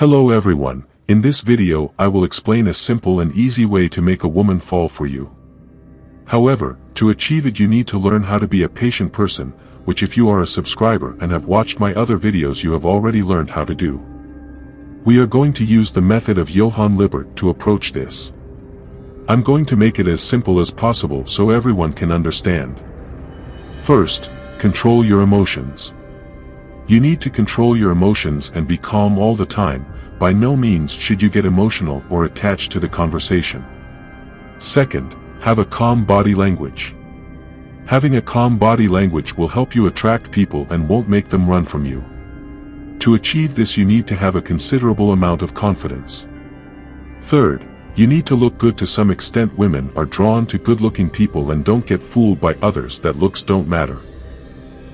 Hello everyone, in this video I will explain a simple and easy way to make a woman fall for you. However, to achieve it you need to learn how to be a patient person, which if you are a subscriber and have watched my other videos you have already learned how to do. We are going to use the method of Johan Libert to approach this. I'm going to make it as simple as possible so everyone can understand. First, control your emotions. You need to control your emotions and be calm all the time. By no means should you get emotional or attached to the conversation. Second, have a calm body language. Having a calm body language will help you attract people and won't make them run from you. To achieve this you need to have a considerable amount of confidence. Third, you need to look good. To some extent women are drawn to good-looking people and don't get fooled by others that looks don't matter.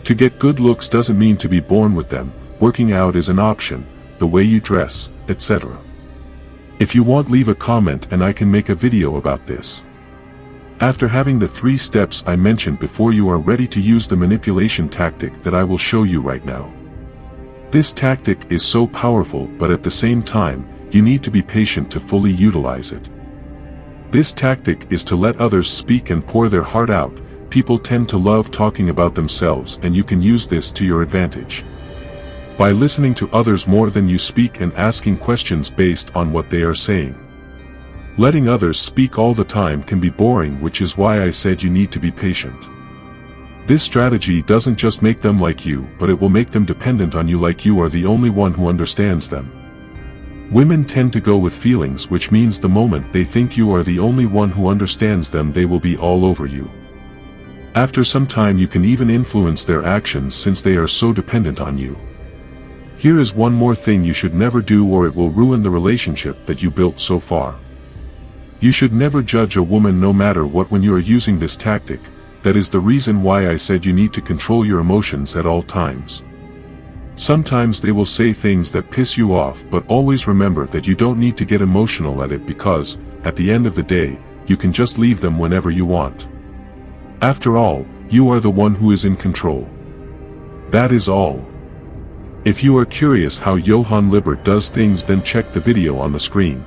To get good looks doesn't mean to be born with them, working out is an option, the way you dress, etc. If you want, leave a comment and I can make a video about this. After having the 3 steps I mentioned before, you are ready to use the manipulation tactic that I will show you right now. This tactic is so powerful, but at the same time, you need to be patient to fully utilize it. This tactic is to let others speak and pour their heart out. People tend to love talking about themselves and you can use this to your advantage. By listening to others more than you speak and asking questions based on what they are saying. Letting others speak all the time can be boring, which is why I said you need to be patient. This strategy doesn't just make them like you, but it will make them dependent on you, like you are the only one who understands them. Women tend to go with feelings, which means the moment they think you are the only one who understands them, they will be all over you. After some time you can even influence their actions since they are so dependent on you. Here is one more thing you should never do, or it will ruin the relationship that you built so far. You should never judge a woman no matter what when you are using this tactic. That is the reason why I said you need to control your emotions at all times. Sometimes they will say things that piss you off, but always remember that you don't need to get emotional at it, because, at the end of the day, you can just leave them whenever you want. After all, you are the one who is in control. That is all. If you are curious how Johan Libert does things, then check the video on the screen.